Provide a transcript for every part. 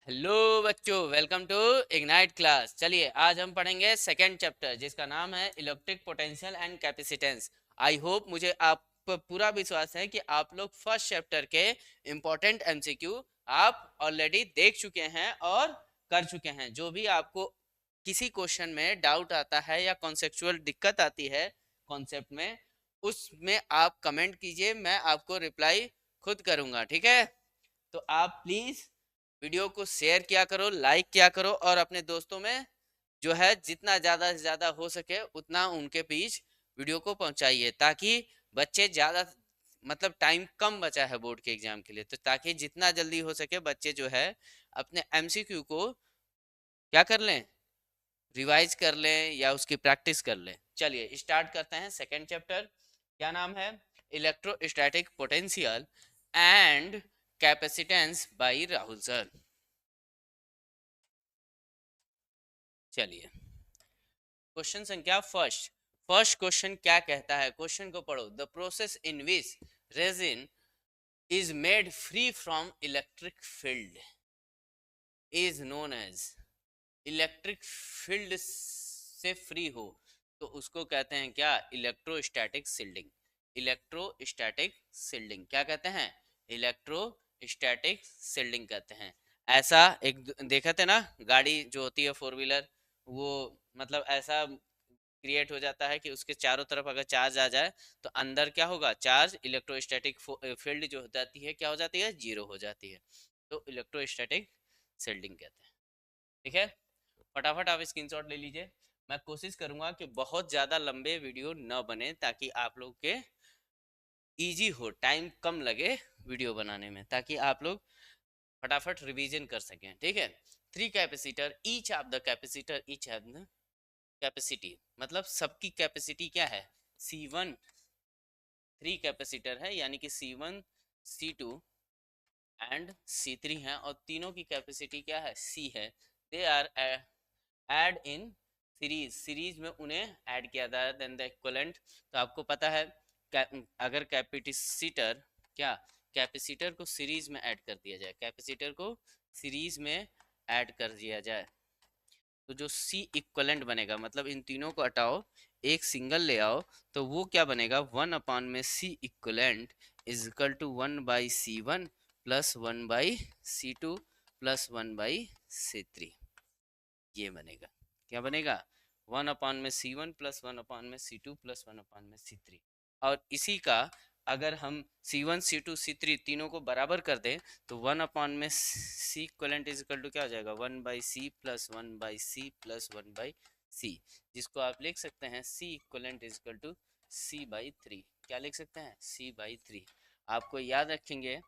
Hello बच्चों, welcome to ignite class. चलिए आज हम पढ़ेंगे सेकेंड चैप्टर जिसका नाम है electric potential and capacitance. I hope, मुझे आप पर पूरा विश्वास है कि आप लोग फर्स्ट चैप्टर के इम्पोर्टेंट एमसीक्यू आप ऑलरेडी देख चुके हैं और कर चुके हैं। जो भी आपको किसी क्वेश्चन में डाउट आता है या कॉन्सेप्चुअल दिक्कत आती है कॉन्सेप्ट में, उसमें आप कमेंट कीजिए, मैं आपको रिप्लाई खुद करूंगा। ठीक है, तो आप प्लीज वीडियो को शेयर किया करो, लाइक किया करो और अपने दोस्तों में जो है जितना ज़्यादा से ज़्यादा हो सके उतना उनके बीच वीडियो को पहुंचाइए, ताकि बच्चे ज़्यादा मतलब टाइम कम बचा है बोर्ड के एग्जाम के लिए, तो ताकि जितना जल्दी हो सके बच्चे जो है अपने एमसीक्यू को क्या कर लें, रिवाइज कर लें या उसकी प्रैक्टिस कर लें। चलिए स्टार्ट करते हैं सेकेंड चैप्टर। क्या नाम है? Electrostatic potential and capacitance by Rahul sir. चलिए क्वेश्चन संख्या फर्स्ट। फर्स्ट क्वेश्चन क्या कहता है, क्वेश्चन को पढ़ो। The process in which resin is made free from electric field is known as. Electric field से फ्री हो तो उसको कहते हैं क्या? Electrostatic shielding. इलेक्ट्रोस्टैटिक सील्डिंग क्या कहते हैं? इलेक्ट्रोस्टैटिक सील्डिंग कहते हैं। ऐसा एक देखा थे ना, गाड़ी जो होती है फोर व्हीलर, वो मतलब ऐसा क्रिएट हो जाता है कि उसके चारों तरफ अगर चार्ज आ जाए तो अंदर क्या होगा? चार्ज, इलेक्ट्रोस्टैटिक फील्ड जो हो जाती है क्या हो जाती है? जीरो हो जाती है। तो इलेक्ट्रोस्टैटिक सील्डिंग कहते हैं। ठीक है, फटाफट आप स्क्रीनशॉट ले लीजिए। मैं कोशिश करूंगा कि बहुत ज़्यादा लंबे वीडियो न बने ताकि आप लोग के इजी हो, टाइम कम लगे वीडियो बनाने में, ताकि आप लोग फटाफट रिवीजन कर सकें। ठीक है, three capacitor, each of the capacitor, each of the capacity मतलब सबकी कैपेसिटी क्या है? C1। थ्री कैपेसिटर है यानी कि C1, C2 एंड C3 है, और तीनों की कैपेसिटी क्या है? C है। They R add in series, series में उन्हें ऐड किया जाता है देन द इक्विवेलेंट। तो आपको पता है अगर कैपेसिटर क्या, कैपेसिटर को सीरीज में ऐड कर दिया जाए, कैपेसिटर को सीरीज में ऐड कर दिया जाए तो जो सी इक्वलेंट बनेगा, मतलब इन तीनों को हटाओ, एक सिंगल ले आओ, तो वो क्या बनेगा? 1 में C equivalent is equal to 1/C1 plus 1/C2 plus 1/C3। ये बनेगा, क्या बनेगा? 1/में C1 प्लस 1/में C2 प्लस 1/में C3। और इसी का अगर हम C1 C2 C3 तीनों को बराबर कर दें तो 1/में C equivalent is equal to क्या हो जाएगा? 1/C plus 1/C plus 1/C, जिसको आप लिख सकते हैं C equivalent is equal to C/3। क्या लिख सकते हैं? C/3। आपको याद रखेंगे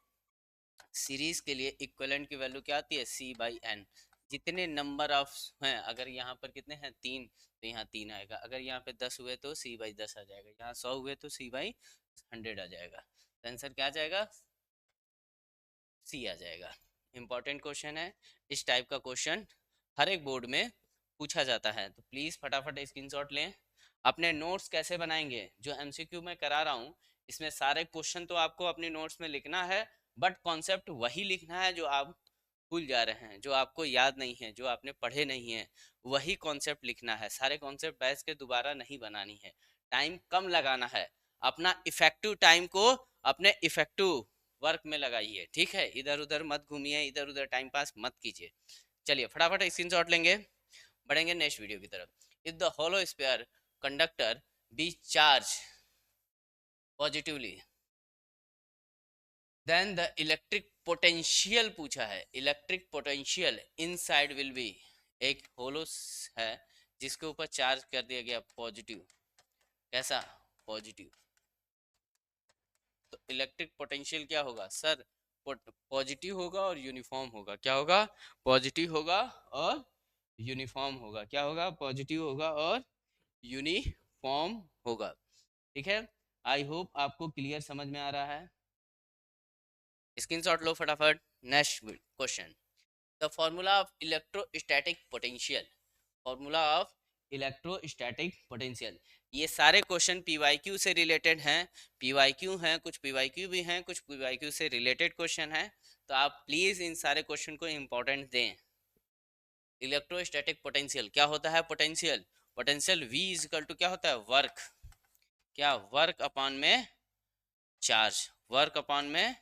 सीरीज के लिए इक्विवेलेंट की वैल्यू क्या आती है? C/n। जितने नंबर ऑफ हैं, अगर यहाँ पर कितने हैं? 3, तो यहाँ 3 आएगा। अगर यहाँ पे 10 हुए तो C/10 आ जाएगा। यहाँ 100 हुए तो C/100 आ जाएगा। तो आंसर क्या आ जाएगा? C आ जाएगा। इंपॉर्टेंट क्वेश्चन है, इस टाइप का क्वेश्चन हर एक बोर्ड में पूछा जाता है, तो प्लीज़ फटाफट स्क्रीनशॉट लें। अपने नोट्स कैसे बनाएंगे? जो एमसीक्यू मैं करा रहा हूँ इसमें सारे क्वेश्चन तो आपको अपनी नोट्स में लिखना है, बट कॉन्सेप्ट वही लिखना है जो आप भूल जा रहे हैं, जो आपको याद नहीं है, जो आपने पढ़े नहीं है, वही कॉन्सेप्ट लिखना है। सारे कॉन्सेप्ट बैठ के दोबारा नहीं बनानी है, टाइम कम लगाना है। अपना इफेक्टिव टाइम को अपने इफेक्टिव वर्क में लगाइए। ठीक है, इधर उधर मत घूमिए, इधर उधर टाइम पास मत कीजिए। चलिए फटाफट स्क्रीनशॉट लेंगे, बढ़ेंगे नेक्स्ट वीडियो की तरफ। If the hollow sphere conductor be charged positively then the electric potential पूछा है। Electric potential inside will be, एक होलो है जिसके ऊपर चार्ज कर दिया गया पॉजिटिव, कैसा? पॉजिटिव। तो इलेक्ट्रिक पोटेंशियल क्या होगा सर? पॉजिटिव होगा और यूनिफॉर्म होगा। क्या होगा? पॉजिटिव होगा और यूनिफॉर्म होगा। क्या होगा? पॉजिटिव होगा और यूनिफॉर्म होगा। ठीक है, आई होप आपको क्लियर समझ में आ रहा है। स्क्रीनशॉट लो फटाफट। Next question, the formula of electrostatic potential. Formula of electrostatic potential. ये सारे क्वेश्चन पीवाईक्यू से रिलेटेड हैं। पीवाईक्यू हैं, कुछ पीवाईक्यू भी हैं, कुछ पीवाईक्यू से रिलेटेड क्वेश्चन हैं। तो आप प्लीज इन सारे क्वेश्चन को इंपॉर्टेंट दें। इलेक्ट्रोस्टैटिक पोटेंशियल क्या होता है? Potential potential V is equal to क्या होता है? वर्क। क्या? वर्क अपॉन में चार्ज। वर्क अपॉन में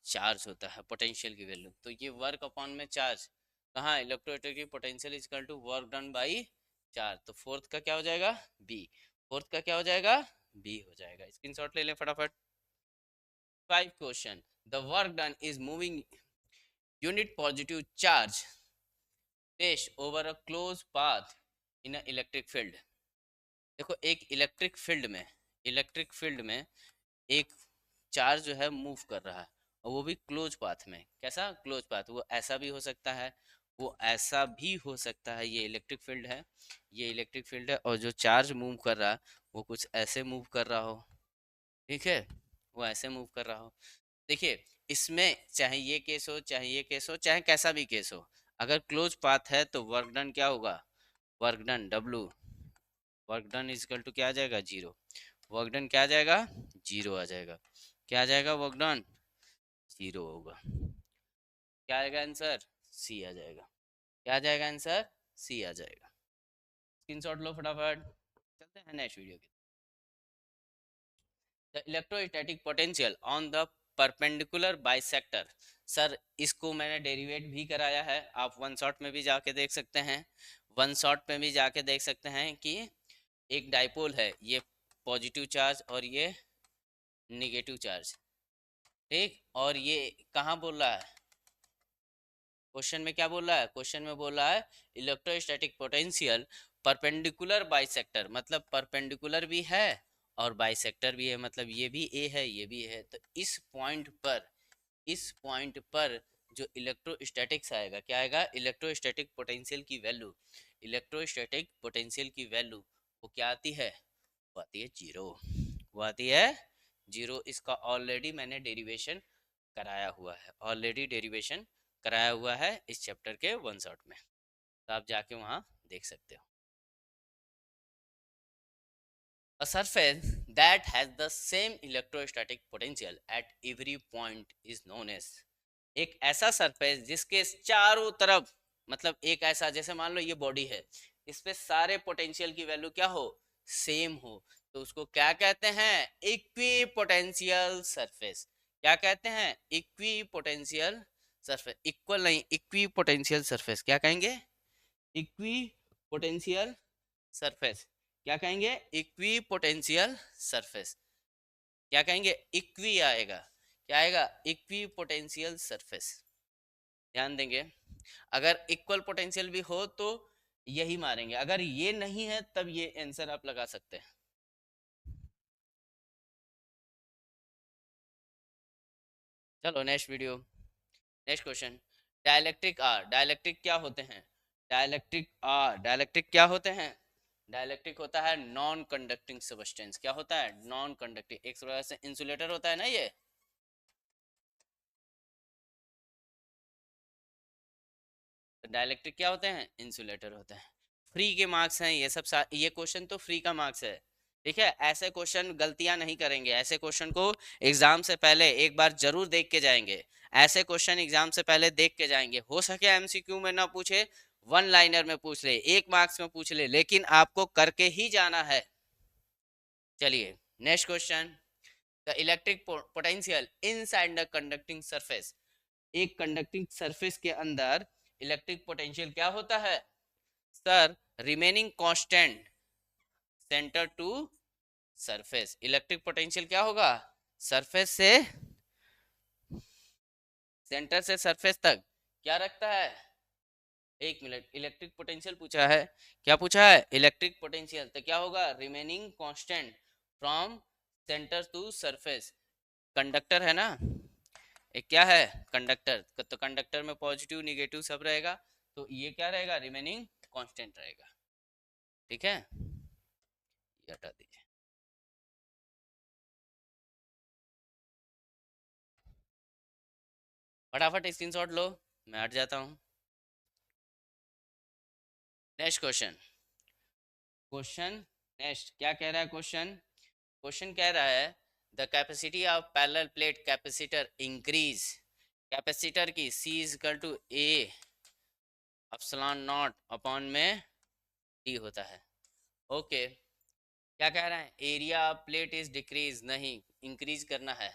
चार्ज होता है पोटेंशियल की वैल्यू। तो ये वर्क अपॉन में चार्ज कहाँ? Electrostatic potential is equal to work done by charge. तो फोर्थ का क्या हो जाएगा? बी। फोर्थ का क्या हो जाएगा? बी हो जाएगा। स्क्रीनशॉट ले लें फटाफट। 5 question. The work done is moving unit positive charge placed over a closed path in a electric field। देखो एक इलेक्ट्रिक फील्ड में एक चार्ज जो है मूव कर रहा है, और वो भी क्लोज पाथ में। कैसा क्लोज पाथ? वो ऐसा भी हो सकता है, वो ऐसा भी हो सकता है। ये इलेक्ट्रिक फील्ड है, ये इलेक्ट्रिक फील्ड है, और जो चार्ज मूव कर रहा है वो कुछ ऐसे मूव कर रहा हो। ठीक है, वो ऐसे मूव कर रहा हो। देखिए इसमें चाहे ये केस हो, चाहे ये केस हो, चाहे कैसा भी केस हो, अगर क्लोज पाथ है तो वर्क डन क्या होगा? Work done W, work done is equal to क्या आ जाएगा? जीरो। वर्क डन क्या आ जाएगा? जीरो आ जाएगा। क्या आ जाएगा? वर्क डन जीरो होगा। क्या आएगा आंसर? सी आ जाएगा। क्या आ जाएगा आंसर? सी आ जाएगा। स्क्रीनशॉट लो फटाफट, चलते हैं नेक्स्ट वीडियो की। The electrostatic potential on the perpendicular bisector. Sir इसको मैंने डेरिवेट भी कराया है, आप वन शॉट में भी जाके देख सकते हैं। वन शॉट में भी जाके देख सकते हैं कि एक डाइपोल है, ये पॉजिटिव चार्ज और ये निगेटिव चार्ज। ठीक, और ये कहाँ बोल रहा है? क्वेश्चन में क्या बोल रहा है? क्वेश्चन में बोल रहा है इलेक्ट्रोस्टैटिक पोटेंशियल परपेंडिकुलर बाइसेक्टर, मतलब परपेंडिकुलर भी है और बाइसेक्टर भी है, मतलब ये भी ए है ये भी है। तो इस पॉइंट पर जो इलेक्ट्रोस्टैटिक्स आएगा, क्या आएगा? इलेक्ट्रोस्टैटिक पोटेंशियल की वैल्यू, इलेक्ट्रोस्टैटिक पोटेंशियल की वैल्यू वो क्या आती है? वो आती है जीरो। वो आती है जीरो। इसका ऑलरेडी मैंने डेरिवेशन कराया हुआ है, ऑलरेडी डेरिवेशन कराया हुआ है इस चैप्टर के वन शॉट में, तो आप जाके वहां देख सकते हो। A surface that has the same electrostatic potential at every point is known as। एक ऐसा सरफेस जिसके चारों तरफ, मतलब एक ऐसा, जैसे मान लो ये बॉडी है, इस पे सारे पोटेंशियल की वैल्यू क्या हो? सेम हो, तो उसको क्या कहते हैं? Equi potential surface. क्या कहते हैं? Equi potential surface. इक्वल नहीं, इक्वी पोटेंशियल सरफेस। क्या कहेंगे? Equi potential surface. क्या कहेंगे? Equi potential surface. क्या कहेंगे? इक्वी आएगा। क्या आएगा? Equi potential surface. ध्यान देंगे, अगर इक्वल पोटेंशियल भी हो तो यही मारेंगे, अगर ये नहीं है तब ये आंसर आप लगा सकते हैं। चलो next video, next question. Dielectric are, dielectric क्या होते हैं? डाइलेक्ट्रिक आर, डाइलेक्ट्रिक क्या होते हैं? डाइलेक्ट्रिक होता है नॉन कंडक्टिंग सब्सटेंस। क्या होता है? Non conducting. एक तरह से इंसुलेटर होता है ना ये। तो डाइलेक्ट्रिक क्या होते हैं? इंसुलेटर होते हैं। फ्री के मार्क्स हैं ये सब, ये क्वेश्चन तो फ्री का मार्क्स है। ठीक है, ऐसे क्वेश्चन गलतियां नहीं करेंगे, ऐसे क्वेश्चन को एग्जाम से पहले एक बार जरूर देख के जाएंगे। ऐसे क्वेश्चन एग्जाम से पहले देख के जाएंगे। हो सके एमसीक्यू में ना पूछे, वन लाइनर में पूछ ले, एक मार्क्स में पूछ ले, लेकिन आपको करके ही जाना है। चलिए next question. The electric potential inside the conducting surface. एक कंडक्टिंग सरफेस के अंदर इलेक्ट्रिक पोटेंशियल क्या होता है? Sir remaining constant centre to surface. Electric potential क्या होगा? सरफेस से, सेंटर से सरफेस तक क्या रखता है? एक मिनट, इलेक्ट्रिक पोटेंशियल पूछा है। क्या पूछा है? Electric potential. तो क्या होगा? Remaining constant from centre to surface. Conductor है ना, एक क्या है? कंडक्टर। तो कंडक्टर में पॉजिटिव निगेटिव सब रहेगा, तो ये क्या रहेगा? रिमेनिंग कांस्टेंट रहेगा। ठीक है, ये हटा दीजिए। फटाफट स्क्रीनशॉट लो, मैं हट जाता हूँ। नेक्स्ट क्वेश्चन, क्वेश्चन नेक्स्ट क्या कह रहा है? क्वेश्चन, क्वेश्चन कह रहा है the capacity of parallel plate capacitor increase capacitor की C is equal to A epsilon naught upon में D होता है। ओके, क्या कह रहे हैं, एरिया प्लेट इज डिक्रीज, नहीं इंक्रीज करना है,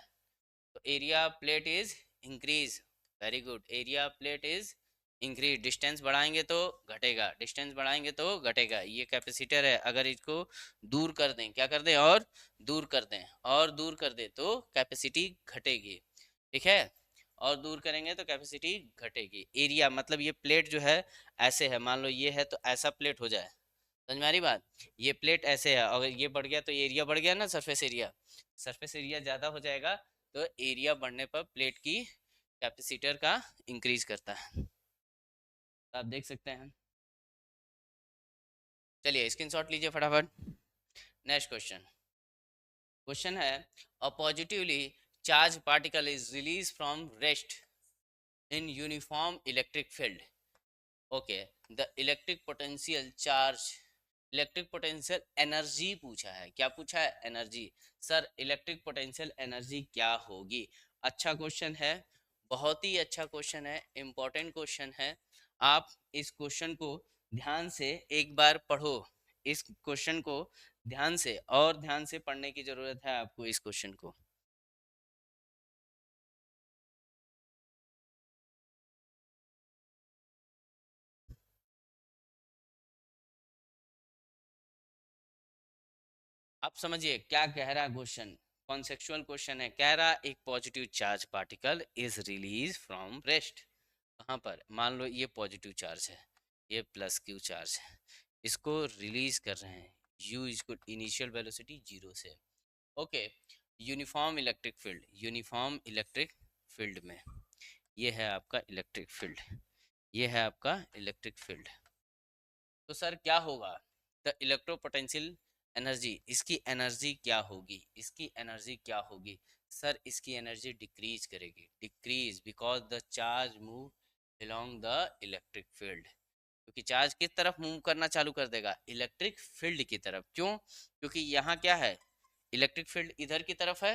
तो area plate is increase, very good, area plate is increase, distance बढ़ाएंगे तो घटेगा, डिस्टेंस बढ़ाएंगे तो घटेगा। ये कैपेसिटर है, अगर इसको दूर कर दें, क्या कर दें, और दूर कर दें, और दूर कर दें तो कैपेसिटी घटेगी, ठीक है, और दूर करेंगे तो कैपेसिटी घटेगी। एरिया मतलब ये प्लेट जो है ऐसे है, मान लो ये है तो ऐसा प्लेट हो जाए, समझ में आ रही बात, ये प्लेट ऐसे है, अगर ये बढ़ गया तो एरिया बढ़ गया ना, सरफेस एरिया, सरफेस एरिया ज़्यादा हो जाएगा, तो एरिया बढ़ने पर प्लेट की कैपेसिटर का इंक्रीज करता है, तो आप देख सकते हैं। चलिए स्क्रीनशॉट लीजिए फटाफट। नेक्स्ट क्वेश्चन, क्वेश्चन है, a positively charge particle is release from rest in uniform electric field, okay, the electric potential charge, electric potential energy पूछा है, क्या पूछा है, energy. Sir electric potential energy क्या होगी, अच्छा क्वेश्चन है, बहुत ही अच्छा क्वेश्चन है, इंपॉर्टेंट क्वेश्चन है। आप इस क्वेश्चन को ध्यान से एक बार पढ़ो, इस क्वेश्चन को ध्यान से, और ध्यान से पढ़ने की जरूरत है आपको इस क्वेश्चन को। आप समझिए क्या कह रहा है क्वेश्चन, कॉन्सेप्चुअल क्वेश्चन है, कह रहा एक positive charge particle is release from rest, कहाँ पर, मान लो ये पॉजिटिव चार्ज है, ये प्लस क्यू चार्ज है, इसको रिलीज कर रहे हैं, यू इसको इनिशियल वेलोसिटी 0 से, okay, uniform electric field, uniform electric field में, ये है आपका इलेक्ट्रिक फील्ड, ये है आपका इलेक्ट्रिक फील्ड, तो सर क्या होगा, द इलेक्ट्रो पोटेंशियल एनर्जी, इसकी एनर्जी क्या होगी, इसकी एनर्जी क्या होगी, सर इसकी एनर्जी डिक्रीज करेगी, decrease because the charge move along the electric field, क्योंकि चार्ज किस तरफ मूव करना चालू कर देगा, इलेक्ट्रिक फील्ड की तरफ, क्यों, क्योंकि यहाँ क्या है, इलेक्ट्रिक फील्ड इधर की तरफ है,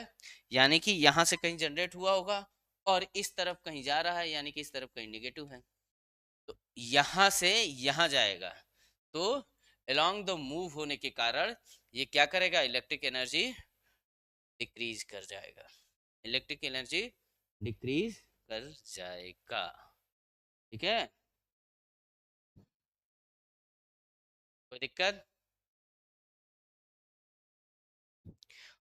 यानी कि यहाँ से कहीं जनरेट हुआ होगा, और इस तरफ कहीं जा रहा है, यानी कि इस तरफ कहीं निगेटिव है, तो यहां से यहां जाएगा, तो अलोंग द मूव होने के कारण ये क्या करेगा, इलेक्ट्रिक एनर्जी डिक्रीज कर जाएगा, इलेक्ट्रिक एनर्जी डिक्रीज कर जाएगा, ठीक है, कोई दिक्कत।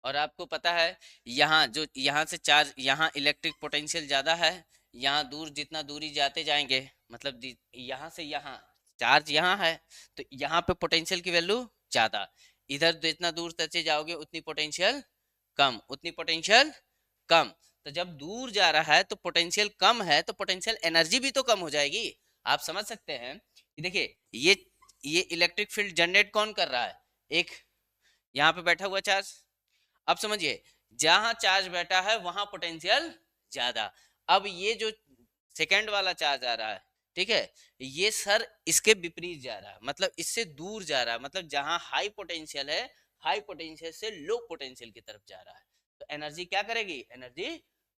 और आपको पता है यहाँ जो यहाँ से चार्ज, यहाँ इलेक्ट्रिक पोटेंशियल ज़्यादा है, यहाँ दूर जितना दूरी जाते जाएंगे, मतलब यहाँ से यहाँ चार्ज यहाँ है, तो यहाँ पे पोटेंशियल की वैल्यू ज़्यादा, इधर जितना दूर तक जाओगे उतनी पोटेंशियल कम, उतनी पोटेंशियल कम, तो जब दूर जा रहा है तो पोटेंशियल कम है, तो पोटेंशियल एनर्जी भी तो कम हो जाएगी, आप समझ सकते हैं कि देखिए ये इलेक्ट्रिक फील्ड जनरेट कौन कर रहा है, एक यहाँ पे बैठा हुआ चार्ज, अब समझिए जहां चार्ज बैठा है वहां पोटेंशियल ज्यादा, अब ये जो सेकंड वाला चार्ज आ रहा है, ठीक है, ये सर इसके विपरीत जा रहा है, मतलब इससे दूर जा रहा है, मतलब जहां हाई पोटेंशियल है, हाई पोटेंशियल से लो पोटेंशियल की तरफ जा रहा है, तो एनर्जी क्या करेगी, एनर्जी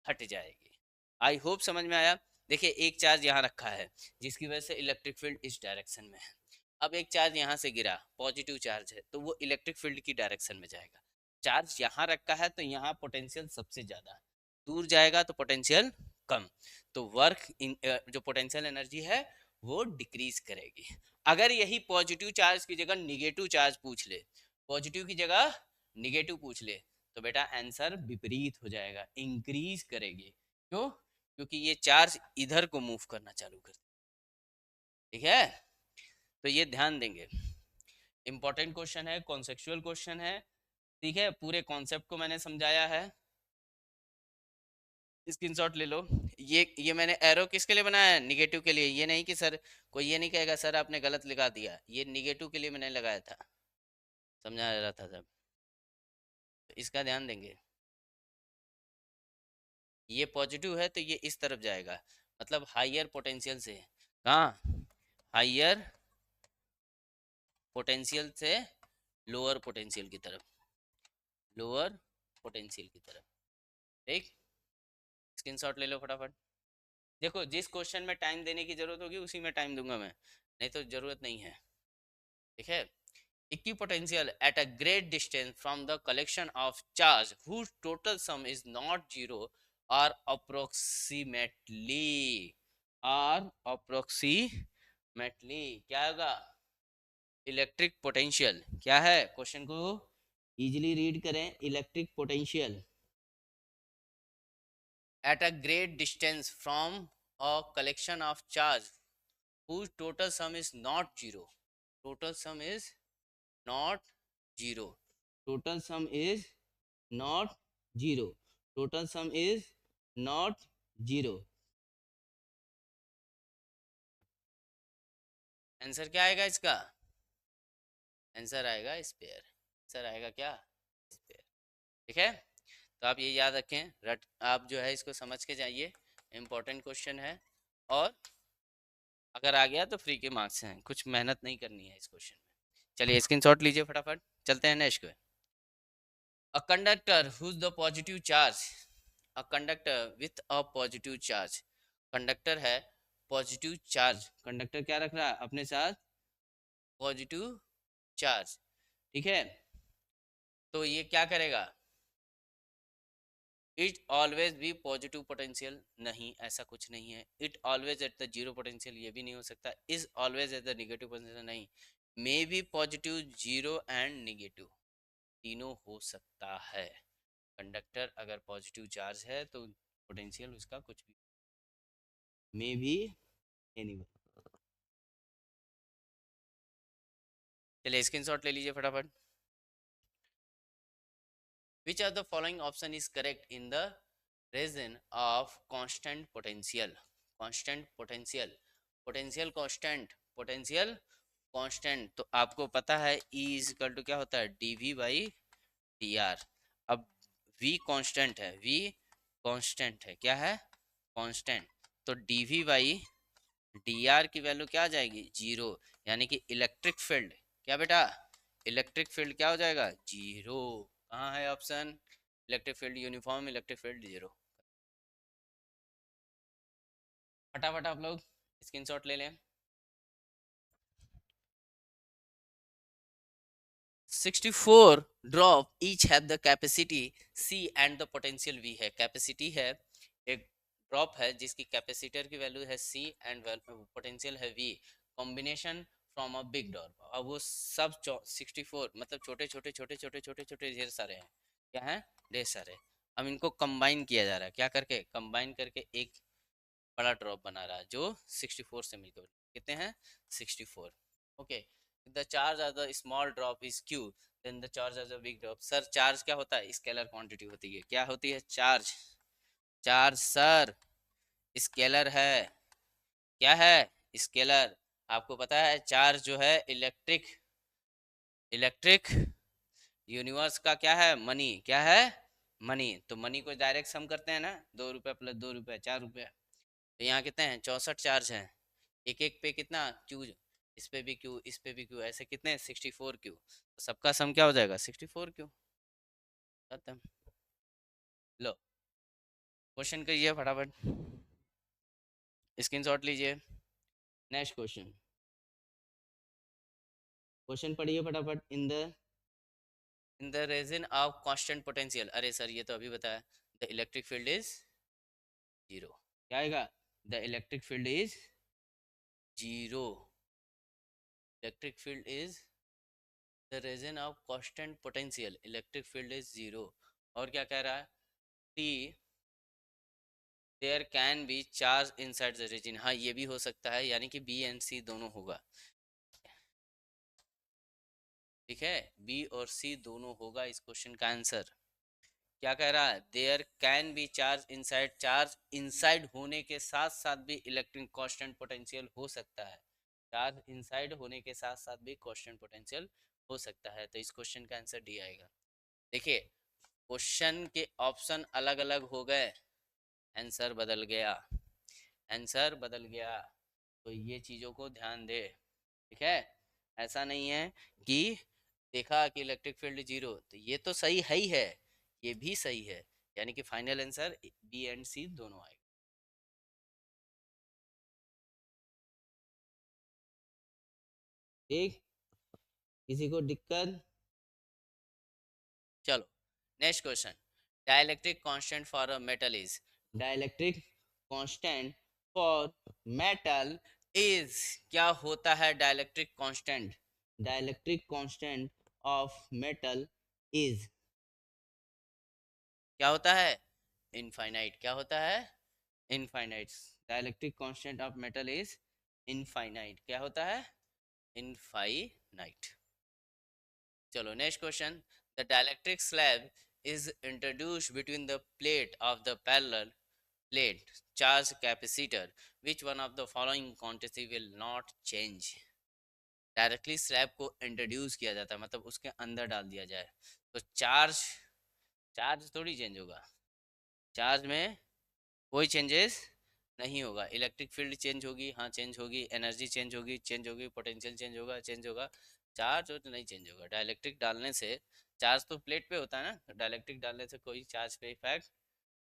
हट जाएगी। आई होप समझ में आया। देखिए एक चार्ज यहाँ रखा है जिसकी वजह से इलेक्ट्रिक फील्ड इस डायरेक्शन में है, अब एक चार्ज यहाँ से गिरा, पॉजिटिव चार्ज है, तो वो इलेक्ट्रिक फील्ड की डायरेक्शन में जाएगा, चार्ज यहाँ रखा है तो यहाँ पोटेंशियल सबसे ज्यादा, दूर जाएगा तो पोटेंशियल कम, तो वर्क इन जो पोटेंशियल एनर्जी है वो डिक्रीज करेगी। अगर यही पॉजिटिव चार्ज की जगह निगेटिव चार्ज पूछ ले, पॉजिटिव की जगह निगेटिव पूछ ले, तो बेटा आंसर विपरीत हो जाएगा, इंक्रीज करेगी, क्यों, क्योंकि ये चार्ज इधर को मूव करना चालू कर, ठीक है, तो ये ध्यान देंगे, इंपॉर्टेंट क्वेश्चन है, कॉन्सेप्चुअल क्वेश्चन है, ठीक है, पूरे कॉन्सेप्ट को मैंने समझाया है, स्क्रीनशॉट ले लो। ये मैंने एरो किसके लिए बनाया है, निगेटिव के लिए, ये नहीं कि सर कोई ये नहीं कहेगा सर आपने गलत लगा दिया, ये निगेटिव के लिए मैंने लगाया था, समझा रहा था सब, तो इसका ध्यान देंगे, ये पॉजिटिव है तो ये इस तरफ जाएगा, मतलब हाइयर पोटेंशियल से, कहाँ, हाइयर पोटेंशियल से लोअर पोटेंशियल की तरफ, लोअर पोटेंशियल की तरफ, ठीक, स्क्रीनशॉट ले लो फटाफट। देखो जिस क्वेश्चन में टाइम देने की जरूरत होगी उसी में टाइम दूंगा मैं, नहीं तो जरूरत नहीं है। ठीक है। Equipotential at a great distance from the collection of charge whose total sum is not zero are approximately क्या होगा? इलेक्ट्रिक पोटेंशियल क्या है? क्वेश्चन को इजीली रीड करें। Electric potential at a great distance from a collection of charge whose total sum is not zero. Total sum is not zero. Total sum is not zero. Total sum is not zero. Answer क्या आएगा इसका? Answer आएगा spare. Answer आएगा क्या? Spare. ठीक है। तो आप ये याद रखें, रट आप जो है इसको समझ के जाइए, इम्पोर्टेंट क्वेश्चन है, और अगर आ गया तो फ्री के मार्क्स हैं, कुछ मेहनत नहीं करनी है इस क्वेश्चन में। चलिए स्क्रीनशॉट लीजिए फटाफट, चलते हैं नेक्स्ट पे। A conductor whose the positive charge, a conductor with a positive charge, conductor है पॉजिटिव चार्ज, कंडक्टर क्या रख रहा है अपने साथ? Positive charge. ठीक है। तो ये क्या करेगा? It always be positive potential, नहीं ऐसा कुछ नहीं है। It always at the zero potential, ये भी नहीं हो सकता। Is always at the negative potential, नहीं। May be positive, zero and negative, तीनों हो सकता है। कंडक्टर अगर पॉजिटिव चार्ज है तो पोटेंशियल उसका कुछ भी, मे बी एनीवन। चलिए स्क्रीनशॉट ले लीजिए फटाफट। Which of the following option is correct in the region of constant potential? Constant potential, potential constant, potential constant, तो आपको पता है E इज इक्वल टू क्या होता है? dv by dr। अब v कांस्टेंट है, v कांस्टेंट है, क्या है? कांस्टेंट। तो dv बाई dr की वैल्यू क्या आ जाएगी? जीरो। यानी कि इलेक्ट्रिक फील्ड क्या बेटा? इलेक्ट्रिक फील्ड क्या हो जाएगा? जीरो। कहाँ है option? Electric field uniform, electric field zero. फटाफट आप लोग स्क्रीनशॉट ले लें। 64 drop each have the capacity C and the potential V है। कैपेसिटी है, एक ड्रॉप है जिसकी कैपेसिटर की वैल्यू है C एंड पोटेंशियल है V। Combination from a big drop. अब वो सब 64 मतलब छोटे छोटे छोटे छोटे छोटे छोटे ढेर सारे हैं। क्या है? ढेर सारे। अब इनको कंबाइन किया जा रहा है, क्या करके? कंबाइन करके एक बड़ा ड्रॉप बना रहा है जो 64 से मिलकर, कितने हैं? 64। Okay. The charge of the small drop is Q, then the charge of the big drop. Sir charge क्या होता है? स्केलर क्वांटिटी होती है। क्या होती है? चार्ज। चार्ज सर स्केलर है। क्या है? स्केलर। आपको पता है चार्ज जो है इलेक्ट्रिक, इलेक्ट्रिक यूनिवर्स का क्या है? मनी। क्या है? मनी। तो मनी को डायरेक्ट सम करते हैं ना, 2 रुपये प्लस 2 रुपये 4 रुपये। तो यहाँ कितने हैं? 64 चार्ज हैं। एक एक पे कितना? क्यू। इस पे भी क्यू, इस पे भी क्यू, ऐसे कितने? 64 क्यू। तो सबका सम क्या हो जाएगा? 64 क्यू। खत्म। लो क्वेश्चन करिए फटाफट, स्क्रीनशॉट लीजिए। नेक्स्ट क्वेश्चन, क्वेश्चन पढ़िए फटाफट। In the region of constant potential, अरे सर ये तो अभी बताया। The electric field is zero. क्या आएगा? The electric field is zero. Electric field is the region of constant potential, electric field is zero. और क्या कह रहा है? T there can be charge inside the region, हाँ ये भी हो सकता है, यानी कि बी एंड सी दोनों होगा। ठीक है, बी और सी दोनों होगा इस क्वेश्चन का आंसर। क्या कह रहा है? There can be charge inside, charge inside होने के साथ साथ भी इलेक्ट्रिक कांस्टेंट पोटेंशियल हो सकता है। चार्ज इनसाइड होने के साथ साथ भी कांस्टेंट पोटेंशियल हो सकता है। तो इस क्वेश्चन का आंसर डी आएगा। देखिए क्वेश्चन के ऑप्शन अलग अलग हो गए, आंसर बदल गया, आंसर बदल गया। तो ये चीज़ों को ध्यान दे। ठीक है, ऐसा नहीं है कि देखा कि इलेक्ट्रिक फील्ड जीरो तो ये तो सही है ही है, ये भी सही है, यानी कि फाइनल आंसर बी एंड सी दोनों आएगा। ठीक, किसी को दिक्कत? चलो next question, dielectric constant for a metal is, dielectric constant for metal is, क्या होता है dielectric constant? Dielectric constant of metal is क्या होता है? इनफाइनाइट। क्या होता है? Infinite. Dielectric constant of metal is infinite. क्या होता है? इनफाइनाइट। चलो next question, the dielectric slab is introduced between the plate of the parallel plate charge capacitor, which one of the following quantity will not change? Directly slab को introduce किया जाता है, मतलब उसके अंदर डाल दिया जाए तो चार्ज, चार्ज थोड़ी चेंज होगा, चार्ज में कोई चेंजेस नहीं होगा। इलेक्ट्रिक फील्ड चेंज होगी, हाँ चेंज होगी, एनर्जी चेंज होगी, चेंज होगी, पोटेंशियल चेंज होगा, चेंज होगा, चार्ज तो नहीं चेंज होगा। डाइलेक्ट्रिक डालने से, चार्ज तो प्लेट पे होता है ना, डाइलेक्ट्रिक डालने से कोई चार्ज पे इफेक्ट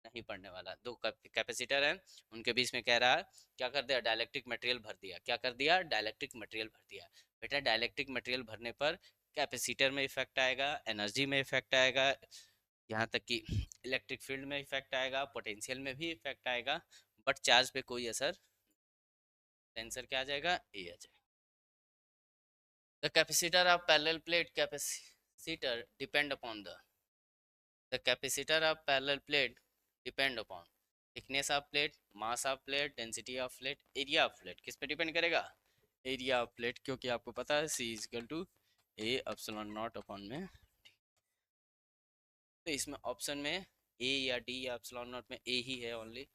नहीं पड़ने वाला। दो कैपेसिटर हैं, उनके बीच में कह रहा है क्या कर दिया, डाइलेक्ट्रिक मटेरियल भर दिया। क्या कर दिया? डाइलेक्ट्रिक मटेरियल भर दिया। बेटा डाइलेक्ट्रिक मटेरियल भरने पर कैपेसिटर में इफेक्ट आएगा, एनर्जी में इफेक्ट आएगा, यहाँ तक कि इलेक्ट्रिक फील्ड में इफेक्ट आएगा, पोटेंशियल में भी इफेक्ट आएगा, बट चार्ज पे कोई असर, आंसर क्या आ जाएगा? ए आ जाएगा। The capacitor of parallel plate capacitor depend upon the capacitor of parallel plate depend upon thickness of plate, mass of plate, density of plate, area of plate. किस पे डिपेंड करेगा? एरिया ऑफ प्लेट, क्योंकि आपको पता है C is equal to A epsilon naught upon में, तो इसमें ऑप्शन में ए या डी या एप्सिलॉन नॉट में ए ही है ओनली,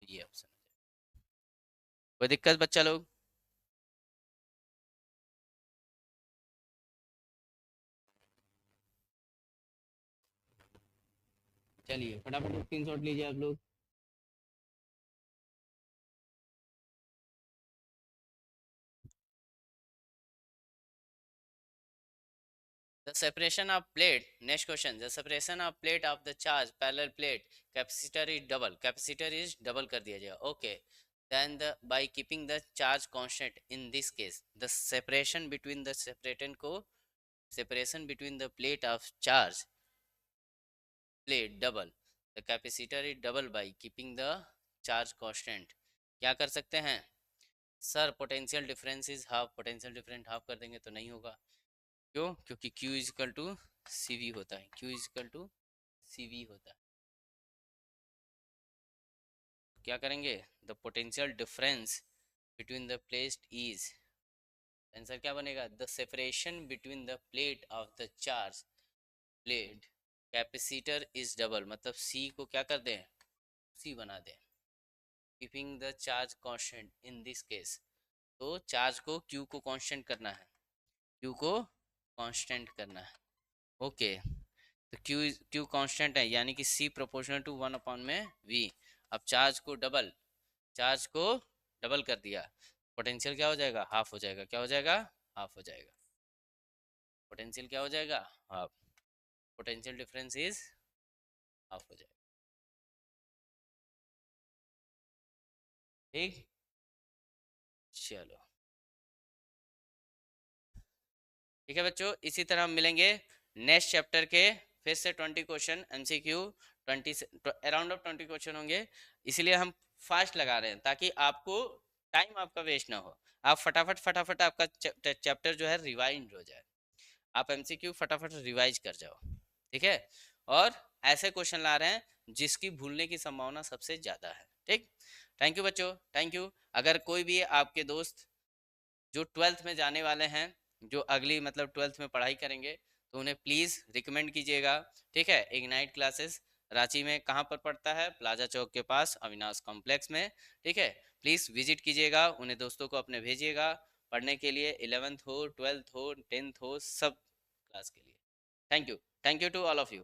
ये ऑप्शन है। कोई दिक्कत बच्चा लोग? चलिए फटाफट स्क्रीनशॉट लीजिए आप लोग। The separation of plate, next question, the separation of plate of the charge parallel plate capacitor is double, capacitor is double कर दिया जाएगा, okay, then the by keeping the charge constant, in this case the separation between the separator को, separation between the plate of charge plate double, the capacitor is double by keeping the charge constant। क्या कर सकते हैं sir? Potential difference is half, potential difference half कर देंगे तो नहीं होगा। क्यों? क्योंकि Q is equal to C V होता है, Q is equal to C V होता है। क्या करेंगे? The potential difference between the plate is, answer क्या बनेगा? The separation between the plate of the charge plate capacitor is double, मतलब C को क्या कर दें? C बना दें। Keeping the charge constant in this case, तो चार्ज को Q को कांस्टेंट करना है, Q को कांस्टेंट करना है, ओके। तो Q कांस्टेंट है, यानी कि C प्रोपोर्शनल टू 1 अपॉन में V। अब चार्ज को डबल कर दिया, पोटेंशियल क्या हो जाएगा? हाफ हो जाएगा। क्या हो जाएगा? हाफ हो जाएगा। पोटेंशियल क्या हो जाएगा? Half. Potential difference is half हो जाएगा। ठीक, चलो ठीक है बच्चों, इसी तरह हम मिलेंगे नेक्स्ट चैप्टर के फिर से 20 question MCQ, 20 around of 20 question होंगे, इसलिए हम फास्ट लगा रहे हैं ताकि आपको टाइम आपका वेस्ट ना हो, आप फटाफट फटाफट आपका चैप्टर जो है रिवाइंड हो जाए, आप एमसीक्यू फटाफट रिवाइज कर जाओ, ठीक है। और ऐसे क्वेश्चन ला रहे हैं जिसकी भूलने की संभावना सबसे ज़्यादा है, ठीक। थैंक यू बच्चों, थैंक यू। अगर कोई भी आपके दोस्त जो 12th में जाने वाले हैं, जो अगली मतलब 12th में पढ़ाई करेंगे, तो उन्हें प्लीज़ रिकमेंड कीजिएगा, ठीक है। इग्नाइट क्लासेस रांची में कहाँ पर पड़ता है? प्लाजा चौक के पास अविनाश कॉम्प्लेक्स में, ठीक है। प्लीज़ विजिट कीजिएगा, उन्हें दोस्तों को अपने भेजिएगा पढ़ने के लिए, 11th हो, 12th हो, 10th हो, सब क्लास के लिए। Thank you to all of you.